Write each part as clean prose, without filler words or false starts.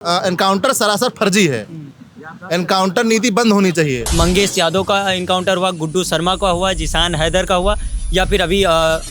Encounter सरासर फर्जी है। एनकाउंटर नीति बंद होनी चाहिए। मंगेश यादव का इनकाउंटर हुआ, गुड्डू शर्मा का हुआ, जिशान हैदर का हुआ, या फिर अभी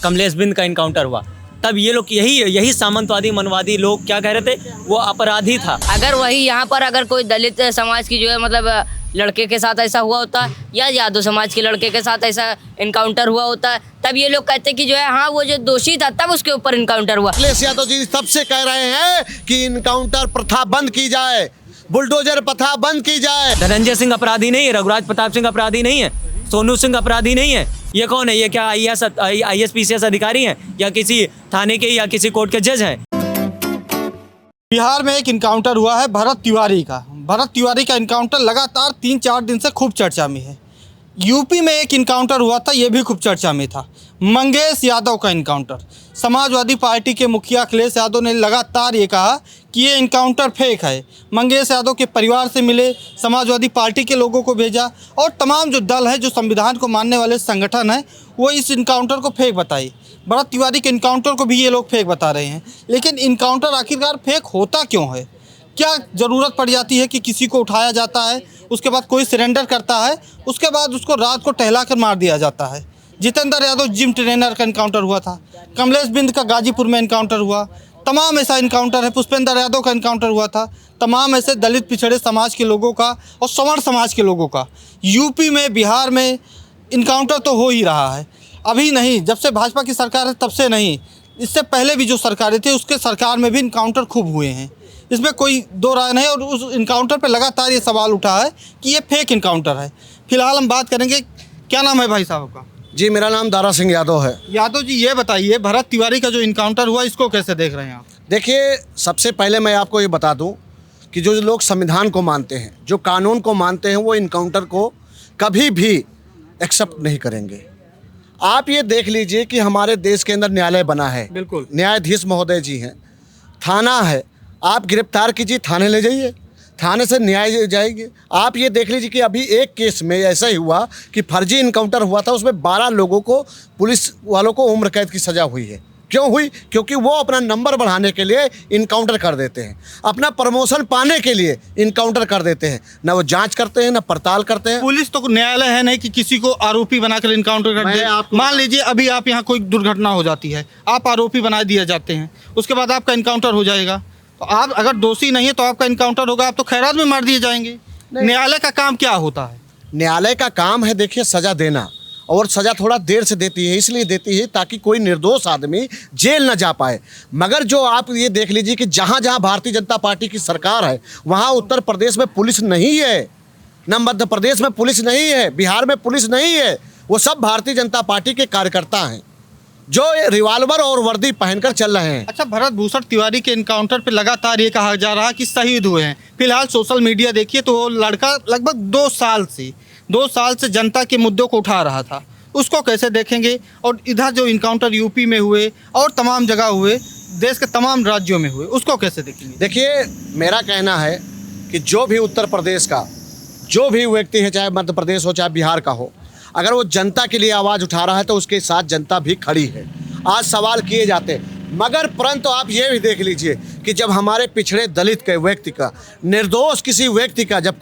कमलेश बिंद का इनकाउंटर हुआ, तब ये लोग यही सामंतवादी मनवादी लोग क्या कह रहे थे, वो अपराधी था। अगर वही यहाँ पर अगर कोई दलित समाज की जो है मतलब लड़के के साथ ऐसा हुआ होता या यादव समाज के लड़के के साथ ऐसा इनकाउंटर हुआ होता, तब ये लोग कहते कि जो है हाँ वो जो दोषी था तब उसके ऊपर इनकाउंटर हुआ। अखिलेश यादव जी तब से कह रहे हैं कि इनकाउंटर प्रथा बंद की जाए, बुलडोजर प्रथा बंद की जाए। धनंजय सिंह अपराधी नहीं है, रघुराज प्रताप सिंह अपराधी नहीं है, सोनू सिंह अपराधी नहीं है। ये कौन है? ये क्या IAS PCS अधिकारी हैं या किसी थाने के या किसी कोर्ट के जज हैं? बिहार में एक इनकाउंटर हुआ है भरत तिवारी का इनकाउंटर लगातार 3-4 दिन से खूब चर्चा में है। यूपी में एक इनकाउंटर हुआ था, ये भी खूब चर्चा में था। मंगेश यादव का इनकाउंटर, समाजवादी पार्टी के मुखिया अखिलेश यादव ने लगातार ये कहा कि ये इनकाउंटर फेक है। मंगेश यादव के परिवार से मिले, समाजवादी पार्टी के लोगों को भेजा और तमाम जो दल है, जो संविधान को मानने वाले संगठन हैं, वो इस इनकाउंटर को फेक बताई। भरत तिवारी के इनकाउंटर को भी ये लोग फेक बता रहे हैं। लेकिन इनकाउंटर आखिरकार फेक होता क्यों है? क्या ज़रूरत पड़ जाती है कि किसी को उठाया जाता है, उसके बाद कोई सरेंडर करता है, उसके बाद उसको रात को टहला कर मार दिया जाता है? जितेंद्र यादव जिम ट्रेनर का इनकाउंटर हुआ था, कमलेश बिंद का गाजीपुर में इनकाउंटर हुआ, तमाम ऐसा इनकाउंटर है। पुष्पेंद्र यादव का इनकाउंटर हुआ था, तमाम ऐसे दलित पिछड़े समाज के लोगों का और सवर्ण समाज के लोगों का। यूपी में, बिहार में इनकाउंटर तो हो ही रहा है। अभी नहीं, जब से भाजपा की सरकार है तब से नहीं, इससे पहले भी जो सरकारें थी उसके सरकार में भी इनकाउंटर खूब हुए हैं, इसमें कोई दो राय नहीं। और उस इनकाउंटर पर लगातार ये सवाल उठा है कि ये फेक इनकाउंटर है। फिलहाल हम बात करेंगे, क्या नाम है भाई साहब का? जी मेरा नाम दारा सिंह यादव है। यादव जी ये बताइए, भरत तिवारी का जो इनकाउंटर हुआ इसको कैसे देख रहे हैं आप? देखिए, सबसे पहले मैं आपको ये बता दूं कि जो लोग संविधान को मानते हैं, जो कानून को मानते हैं, वो इनकाउंटर को कभी भी एक्सेप्ट नहीं करेंगे। आप ये देख लीजिए कि हमारे देश के अंदर न्यायालय बना है, बिल्कुल, न्यायाधीश महोदय जी हैं, थाना है, आप गिरफ्तार कीजिए, थाने ले जाइए, थाने से न्याय जाएगी। आप ये देख लीजिए कि अभी एक केस में ऐसा ही हुआ कि फर्जी इनकाउंटर हुआ था, उसमें 12 लोगों को, पुलिस वालों को उम्र कैद की सज़ा हुई है। क्यों हुई? क्योंकि वो अपना नंबर बढ़ाने के लिए इनकाउंटर कर देते हैं, अपना प्रमोशन पाने के लिए इनकाउंटर कर देते हैं। ना वो जांच करते हैं, ना पड़ताल करते हैं। पुलिस तो न्यायालय है नहीं कि किसी को आरोपी बनाकर इनकाउंटर कर दे। मान लीजिए अभी आप यहाँ कोई दुर्घटना हो जाती है, आप आरोपी बना दिए जाते हैं, उसके बाद आपका इनकाउंटर हो जाएगा, तो आप अगर दोषी नहीं है तो आपका इनकाउंटर होगा, आप तो खैरात में मार दिए जाएंगे। न्यायालय का काम क्या होता है? न्यायालय का काम है, देखिए, सज़ा देना, और सज़ा थोड़ा देर से देती है, इसलिए देती है ताकि कोई निर्दोष आदमी जेल न जा पाए। मगर जो आप ये देख लीजिए कि जहाँ जहाँ भारतीय जनता पार्टी की सरकार है, वहाँ उत्तर प्रदेश में पुलिस नहीं है, न मध्य प्रदेश में पुलिस नहीं है, बिहार में पुलिस नहीं है। वो सब भारतीय जनता पार्टी के कार्यकर्ता हैं जो रिवाल्वर और वर्दी पहनकर चल रहे हैं। अच्छा, भरत भूषण तिवारी के इनकाउंटर पे लगातार ये कहा जा रहा है कि शहीद हुए हैं। फिलहाल सोशल मीडिया देखिए तो वो लड़का लगभग 2 साल से जनता के मुद्दों को उठा रहा था, उसको कैसे देखेंगे? और इधर जो इनकाउंटर यूपी में हुए और तमाम जगह हुए, देश के तमाम राज्यों में हुए, उसको कैसे देखेंगे? देखिए, मेरा कहना है कि जो भी उत्तर प्रदेश का जो भी व्यक्ति है, चाहे मध्य प्रदेश हो चाहे बिहार का हो, अगर वो जनता के लिए आवाज़ उठा रहा है तो उसके साथ जनता भी खड़ी है। आज सवाल किए जाते हैं, मगर परंतु आप ये भी देख लीजिए कि जब हमारे पिछड़े दलित के व्यक्ति का, निर्दोष किसी व्यक्ति का जब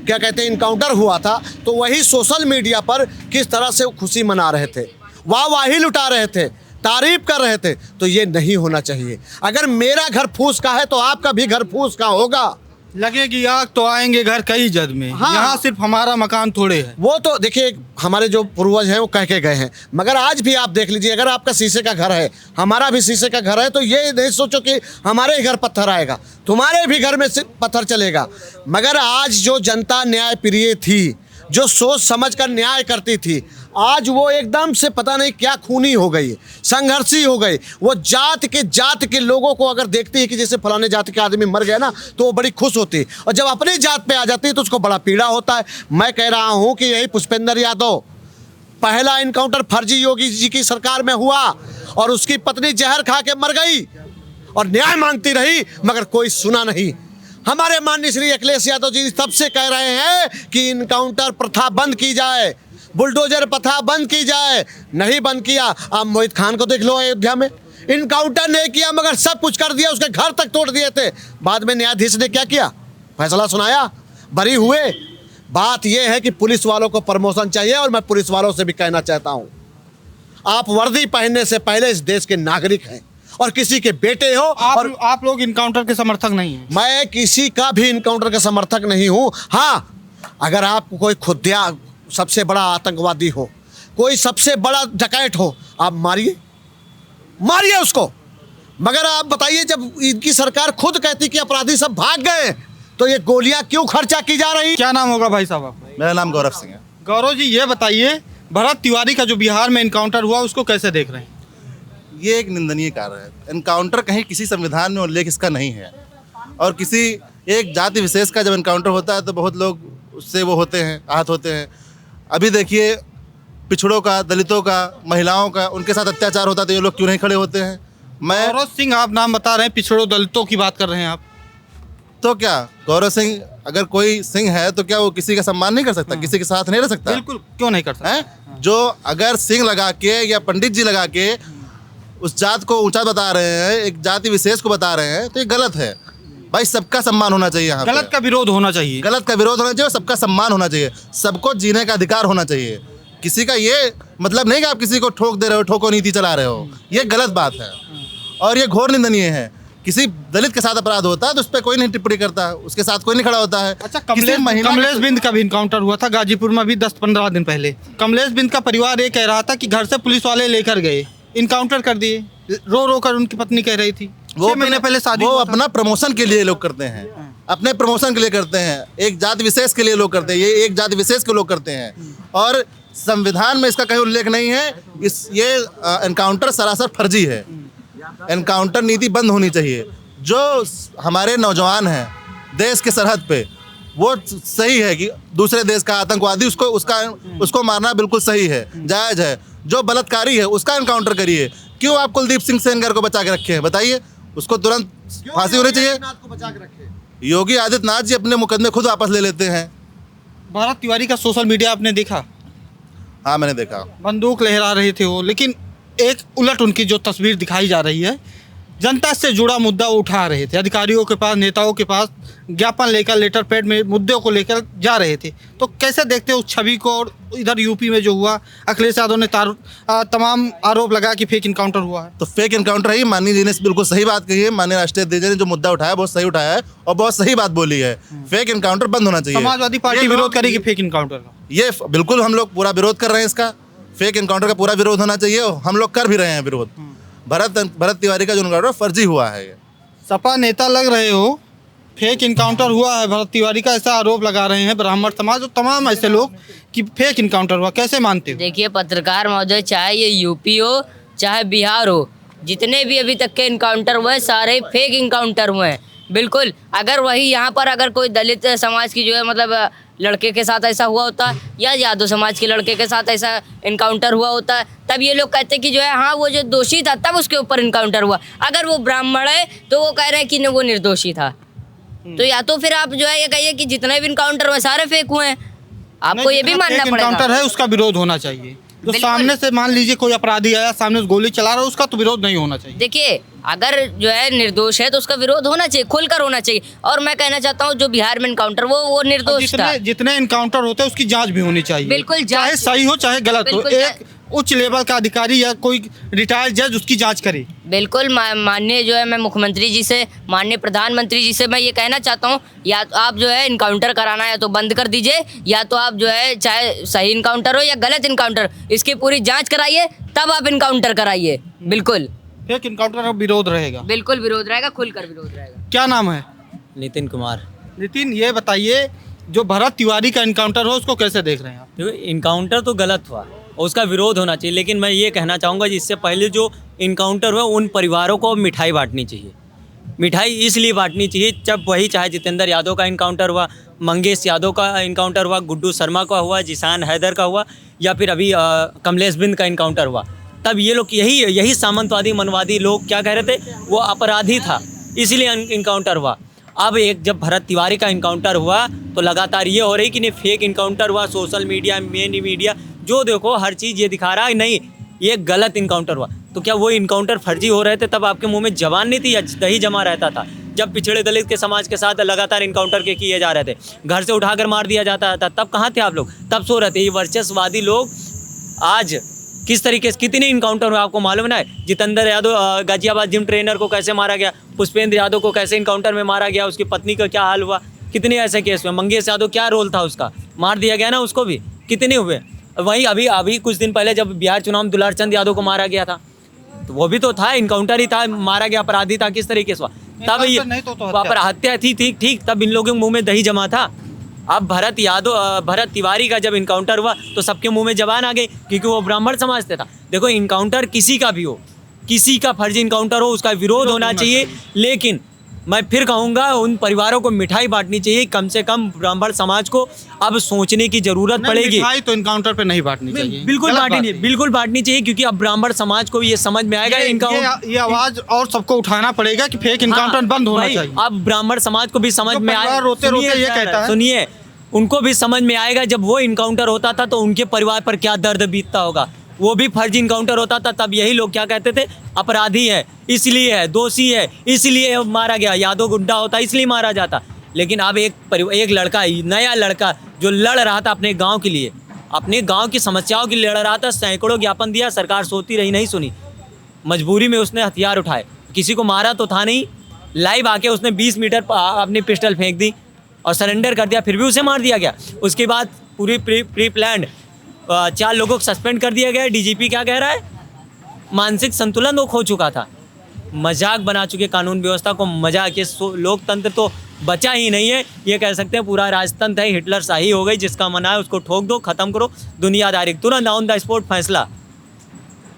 क्या कहते हैं इनकाउंटर हुआ था, तो वही सोशल मीडिया पर किस तरह से वो खुशी मना रहे थे, वाहवाही लुटा रहे थे, तारीफ कर रहे थे। तो ये नहीं होना चाहिए। अगर मेरा घर फूस का है तो आपका भी घर फूस का होगा। लगेगी आग तो आएंगे घर कई जद में। हाँ। यहाँ सिर्फ हमारा मकान थोड़े है। वो तो देखिए, हमारे जो पूर्वज हैं वो कह के गए हैं। मगर आज भी आप देख लीजिए, अगर आपका शीशे का घर है, हमारा भी शीशे का घर है, तो ये नहीं सोचो कि हमारे ही घर पत्थर आएगा, तुम्हारे भी घर में से पत्थर चलेगा। मगर आज जो जनता न्याय प्रिय थी, जो सोच समझ कर न्याय करती थी, आज वो एकदम से पता नहीं क्या खूनी हो गई, संघर्षी हो गई। वो जात के लोगों को अगर देखती है कि जैसे फलाने जाति के आदमी मर गया ना, तो वो बड़ी खुश होती है, और जब अपनी जात पे आ जाती है तो उसको बड़ा पीड़ा होता है। मैं कह रहा हूँ कि यही पुष्पेंद्र यादव, पहला इनकाउंटर फर्जी योगी जी की सरकार में हुआ, और उसकी पत्नी जहर खा के मर गई और न्याय मांगती रही, मगर कोई सुना नहीं। हमारे माननीय श्री अखिलेश यादव जी तब से कह रहे हैं कि इनकाउंटर प्रथा बंद की जाए, बुलडोजर प्रथा बंद की जाए। नहीं बंद किया। आप मोहित खान को देख लो, अयोध्या में इनकाउंटर नहीं किया मगर सब कुछ कर दिया, उसके घर तक तोड़ दिए थे। बाद में न्यायाधीश ने क्या किया? फैसला सुनाया, बरी हुए। बात यह है कि पुलिस वालों को प्रमोशन चाहिए और मैं पुलिस वालों से भी कहना चाहता हूं, आप वर्दी पहनने से पहले इस देश के नागरिक हैं और किसी के बेटे हो। और आप लोग इनकाउंटर के समर्थक नहीं हैं? मैं किसी का भी इनकाउंटर का समर्थक नहीं हूं। हाँ, अगर आपको कोई खुदिया सबसे बड़ा आतंकवादी हो, कोई सबसे बड़ा डकैत हो, आप मारिए उसको। मगर आप बताइए, जब इनकी सरकार खुद कहती कि अपराधी सब भाग गए, तो ये गोलियां क्यों खर्चा की जा रही? क्या नाम होगा भाई साहब आपका? मेरा नाम गौरव सिंह है। गौरव जी, ये बताइए, भरत तिवारी का जो बिहार में इनकाउंटर हुआ उसको कैसे देख रहे हैं? ये एक निंदनीय कार्य है। एनकाउंटर कहीं किसी संविधान में उल्लेख इसका नहीं है, और किसी एक जाति विशेष का जब एनकाउंटर होता है तो बहुत लोग उससे वो होते हैं, आहत होते हैं। अभी देखिए, पिछड़ों का, दलितों का, महिलाओं का, उनके साथ अत्याचार होता है तो ये लोग क्यों नहीं खड़े होते हैं? गौरव सिंह आप नाम बता रहे हैं, पिछड़ों दलितों की बात कर रहे हैं आप, तो क्या गौरव सिंह, अगर कोई सिंह है तो क्या वो किसी का सम्मान नहीं कर सकता, किसी के साथ नहीं रह सकता? बिल्कुल, क्यों नहीं कर सकते? हैं? जो अगर सिंह लगा के या पंडित जी लगा के उस जात को ऊंचा बता रहे हैं, एक जाति विशेष को बता रहे हैं, तो ये गलत है। भाई, सबका सम्मान होना चाहिए। यहाँ गलत का विरोध होना चाहिए। गलत का विरोध होना चाहिए, सबका सम्मान होना चाहिए, सबको जीने का अधिकार होना चाहिए। किसी का ये मतलब नहीं कि आप किसी को ठोक दे रहे हो, ठोको नीति चला रहे हो, ये गलत बात है और ये घोर निंदनीय है। किसी दलित के साथ अपराध होता है तो उस पर कोई नहीं टिप्पणी करता, उसके साथ कोई नहीं खड़ा होता है। अच्छा, कमलेश बिंद का भी इनकाउंटर हुआ था गाजीपुर में अभी 10-15 दिन पहले। कमलेश बिंद का परिवार ये कह रहा था कि घर से पुलिस वाले लेकर गए, इनकाउंटर कर दिए, रो कर उनकी पत्नी कह रही थी। वो महीने पहले शादी, वो अपना प्रमोशन के लिए लोग करते हैं, अपने प्रमोशन के लिए करते हैं, एक जाति विशेष के लिए लोग करते हैं, ये एक जाति विशेष के लोग करते हैं और संविधान में इसका कहीं उल्लेख नहीं है। ये एनकाउंटर सरासर फर्जी है। एनकाउंटर नीति बंद होनी चाहिए। जो हमारे नौजवान हैं देश के सरहद पे, वो सही है कि दूसरे देश का आतंकवादी उसको मारना बिल्कुल सही है, जायज़ है। जो बलात्कारी है उसका एनकाउंटर करिए। क्यों आप कुलदीप सिंह सेंगर को बचा के रखे हैं? बताइए, उसको तुरंत फांसी होनी चाहिए। योगी आदित्यनाथ जी अपने मुकदमे खुद वापस ले लेते हैं। भरत तिवारी का सोशल मीडिया आपने देखा? हाँ, मैंने देखा। बंदूक लहरा रहे थे वो, लेकिन एक उलट उनकी जो तस्वीर दिखाई जा रही है, जनता से जुड़ा मुद्दा वो उठा रहे थे, अधिकारियों के पास, नेताओं के पास ज्ञापन लेकर, लेटर पैड में मुद्दों को लेकर जा रहे थे। तो कैसे देखते हो उस छवि को? और इधर यूपी में जो हुआ, अखिलेश यादव ने तमाम आरोप लगा कि फेक इनकाउंटर हुआ है। तो फेक इनकाउंटर है ही। माननीय जी ने बिल्कुल सही बात कही है। माननीय राष्ट्रीय अध्यक्ष ने जो मुद्दा उठाया बहुत सही उठाया है और बहुत सही बात बोली है। फेक इनकाउंटर बंद होना चाहिए। समाजवादी पार्टी विरोध करेगी फेक इनकाउंटर का? ये बिल्कुल हम लोग पूरा विरोध कर रहे हैं इसका। फेक इनकाउंटर का पूरा विरोध होना चाहिए, हम लोग कर भी रहे हैं विरोध। भरत तिवारी का जो इनकाउंटर फर्जी हुआ है। ये सपा नेता लग रहे हो, फेक इनकाउंटर हुआ है भरत तिवारी का, ऐसा आरोप लगा रहे हैं ब्राह्मण समाज और तमाम ऐसे लोग कि फेक इनकाउंटर हुआ। कैसे मानते हो? देखिए पत्रकार महोदय, चाहे ये यूपी हो चाहे बिहार हो, जितने भी अभी तक के इनकाउंटर हुए सारे फेक इनकाउंटर हुए हैं। बिल्कुल, अगर वही यहाँ पर अगर कोई दलित समाज की जो है मतलब लड़के के साथ ऐसा हुआ होता या यादव समाज के लड़के के साथ ऐसा इनकाउंटर हुआ होता, तब ये लोग कहते कि जो है हाँ वो जो दोषी था तब उसके ऊपर इनकाउंटर हुआ। अगर वो ब्राह्मण है तो वो कह रहे हैं कि वो निर्दोषी था। तो या तो फिर आप जो है ये कहिए कि जितने भी इनकाउंटर हुए सारे फेक हुए हैं, आपको ये भी मानना पड़ेगा। इनकाउंटर है उसका विरोध होना चाहिए। जो सामने से मान लीजिए कोई अपराधी आया, सामने से गोली चला रहा है, उसका तो विरोध नहीं होना चाहिए। देखिए, अगर जो है निर्दोष है तो उसका विरोध होना चाहिए, खुलकर होना चाहिए। और मैं कहना चाहता हूँ जो बिहार में इनकाउंटर वो निर्दोष था। जितने इनकाउंटर होते हैं उसकी जांच भी होनी चाहिए। बिल्कुल, चाहे सही हो चाहे गलत हो, एक उच्च लेवल का अधिकारी या कोई रिटायर्ड जज उसकी जांच करे। बिल्कुल, माननीय जो है मैं मुख्यमंत्री जी से, माननीय प्रधानमंत्री जी से मैं ये कहना चाहता हूँ, या तो आप जो है इनकाउंटर कराना या तो बंद कर दीजिए, या तो आप जो है चाहे सही इनकाउंटर हो या गलत इनकाउंटर, इसकी पूरी जांच कराइए, तब आप इनकाउंटर कराइए। बिल्कुल, फेक इनकाउंटर का विरोध रहेगा। बिल्कुल विरोध रहेगा, खुलकर विरोध रहेगा। क्या नाम है? नितिन कुमार। नितिन, ये बताइए, जो भरत तिवारी का इनकाउंटर हो उसको कैसे देख रहे हैं आप? देखो, इनकाउंटर तो गलत हुआ और उसका विरोध होना चाहिए, लेकिन मैं ये कहना चाहूँगा इससे पहले जो इनकाउंटर हुआ उन परिवारों को मिठाई बांटनी चाहिए। मिठाई इसलिए बांटनी चाहिए जब वही, चाहे जितेंद्र यादव का इनकाउंटर हुआ, मंगेश यादव का इनकाउंटर हुआ, गुड्डू शर्मा का हुआ, जिसान हैदर का हुआ, या फिर अभी कमलेश बिंद का इनकाउंटर हुआ, तब ये लोग यही सामंतवादी मनवादी लोग क्या कह रहे थे, वो अपराधी था इसलिए इनकाउंटर हुआ। अब एक जब भरत तिवारी का इनकाउंटर हुआ तो लगातार ये हो रही कि नहीं फेक इनकाउंटर हुआ, सोशल मीडिया, मेन मीडिया जो देखो हर चीज़ ये दिखा रहा है नहीं ये गलत इनकाउंटर हुआ। तो क्या वो इनकाउंटर फर्जी हो रहे थे तब आपके मुंह में जबान नहीं थी या दही जमा रहता था? जब पिछड़े दलित के समाज के साथ लगातार इनकाउंटर के किए जा रहे थे, घर से उठाकर मार दिया जाता था, तब कहाँ थे आप लोग? तब सो रहे थे। ये वर्चस्ववादी लोग आज किस तरीके से कितने इनकाउंटर हुए आपको मालूम ना है? जितेंद्र यादव गाजियाबाद जिम ट्रेनर को कैसे मारा गया, पुष्पेंद्र यादव को कैसे इनकाउंटर में मारा गया, उसकी पत्नी का क्या हाल हुआ, कितने ऐसे केस में, मंगेश यादव क्या रोल था उसका, मार दिया गया ना उसको भी, कितने हुए? वहीं अभी कुछ दिन पहले जब बिहार चुनाव में दुलार चंद यादव को मारा गया था, तो वो भी तो था, इनकाउंटर ही था, मारा गया अपराधी था, किस तरीके से हुआ? तब ये पर हत्या थी, ठीक तब इन लोगों के मुंह में दही जमा था। अब भरत तिवारी का जब इनकाउंटर हुआ तो सबके मुंह में जबान आ गई, क्योंकि वो ब्राह्मण समाज से था। देखो, इनकाउंटर किसी का भी हो, किसी का फर्जी इनकाउंटर हो, उसका विरोध होना चाहिए, लेकिन मैं फिर कहूँगा उन परिवारों को मिठाई बांटनी चाहिए। कम से कम ब्राह्मण समाज को अब सोचने की जरूरत पड़ेगी। मिठाई तो इनकाउंटर पे नहीं बांटनी चाहिए, बिल्कुल बांटनी चाहिए, क्योंकि अब ब्राह्मण समाज को ये समझ में आएगा ये आवाज और सबको उठाना पड़ेगा कि फेक इनकाउंटर बंद होना चाहिए। अब ब्राह्मण समाज को भी समझ में आएगा, रोते रोते ये कहता है, सुनिए, उनको भी समझ में आएगा जब वो इनकाउंटर होता था तो उनके परिवार पर क्या दर्द बीतता होगा। वो भी फर्जी इनकाउंटर होता था, तब यही लोग क्या कहते थे, अपराधी है इसलिए है, दोषी है इसलिए मारा गया, यादव गुंडा होता इसलिए मारा जाता। लेकिन अब एक लड़का, नया लड़का जो लड़ रहा था अपने गांव के लिए, अपने गांव की समस्याओं के लिए लड़ रहा था, सैकड़ों ज्ञापन दिया, सरकार सोती रही, नहीं सुनी, मजबूरी में उसने हथियार उठाए, किसी को मारा तो था नहीं, लाइव आके उसने 20 मीटर अपनी पिस्टल फेंक दी और सरेंडर कर दिया, फिर भी उसे मार दिया गया। उसके बाद पूरी प्री प्लान्ड 4 लोगों को सस्पेंड कर दिया गया। डीजीपी क्या कह रहा है, मानसिक संतुलन वो खो चुका था। मजाक बना चुके कानून व्यवस्था को, मजाक। ये लोकतंत्र तो बचा ही नहीं है, ये कह सकते हैं पूरा राजतंत्र है, हिटलर शाही हो गई, जिसका मना है उसको ठोक दो, खत्म करो, दुनियादारी तुरंत ऑन द स्पॉट फैसला,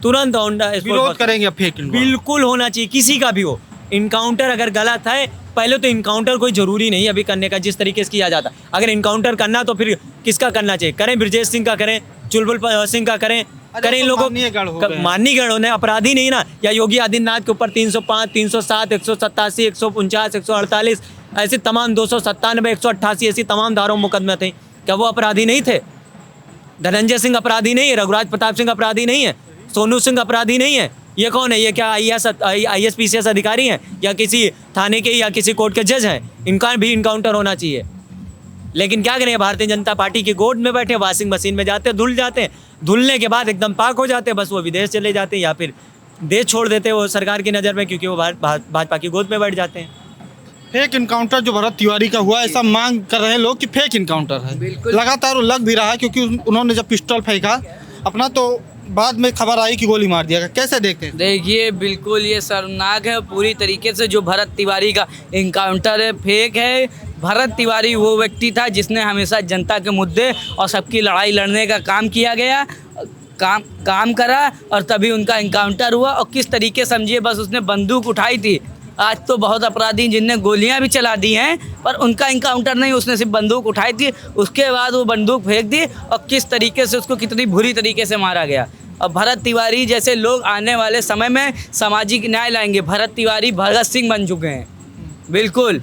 तुरंत ऑन द स्पॉट विरोध करेंगे फेक, बिल्कुल होना चाहिए, किसी का भी हो। इनकाउंटर अगर गलत है, पहले तो इनकाउंटर कोई ज़रूरी नहीं अभी करने का, जिस तरीके से किया जाता। अगर इनकाउंटर करना तो फिर किसका करना चाहिए? करें ब्रजेश सिंह का, करें चुलबुल सिंह का, करें इन लोगों माननीयगढ़ होने, अपराधी नहीं ना। या योगी आदित्यनाथ के ऊपर 305, 307, 187, 149, 148 ऐसे तमाम 297, 188 ऐसी तमाम धाराओं मुकदमे थे, क्या वो अपराधी नहीं थे? धनंजय सिंह अपराधी नहीं है, रघुराज प्रताप सिंह अपराधी नहीं है, सोनू सिंह अपराधी नहीं है। ये कौन है? ये क्या IAS PCS अधिकारी हैं या किसी थाने के या किसी कोर्ट के जज हैं? इनका भी इनकाउंटर होना चाहिए। लेकिन क्या करें, भारतीय जनता पार्टी की गोद में बैठे, वॉशिंग मशीन में जाते, धुल जाते हैं, धुलने के बाद एकदम पाक हो जाते हैं, बस वो विदेश चले जाते हैं या फिर देश छोड़ देते हैं वो सरकार की नज़र में, क्योंकि वो भाजपा की गोद में बैठ जाते हैं। फेक इनकाउंटर जो भरत तिवारी का हुआ, ऐसा मांग कर रहे हैं लोग कि फेक इनकाउंटर है। लगातार वो लग भी रहा है, क्योंकि उन्होंने जब पिस्टल फेंका अपना तो बाद में खबर आई कि गोली मार दिया गया। कैसे देखते हैं? देखिए, बिल्कुल ये शर्मनाक है पूरी तरीके से। जो भरत तिवारी का इनकाउंटर है, फेक है। भरत तिवारी वो व्यक्ति था जिसने हमेशा जनता के मुद्दे और सबकी लड़ाई लड़ने का काम किया गया, काम करा, और तभी उनका इनकाउंटर हुआ। और किस तरीके समझिए, बस उसने बंदूक उठाई थी। आज तो बहुत अपराधी जिनने गोलियां भी चला दी हैं, पर उनका इनकाउंटर नहीं, उसने सिर्फ बंदूक उठाई थी, उसके बाद वो बंदूक फेंक दी, और किस तरीके से उसको कितनी बुरी तरीके से मारा गया। और भरत तिवारी जैसे लोग आने वाले समय में सामाजिक न्याय लाएंगे। भरत तिवारी भगत सिंह बन चुके हैं, बिल्कुल।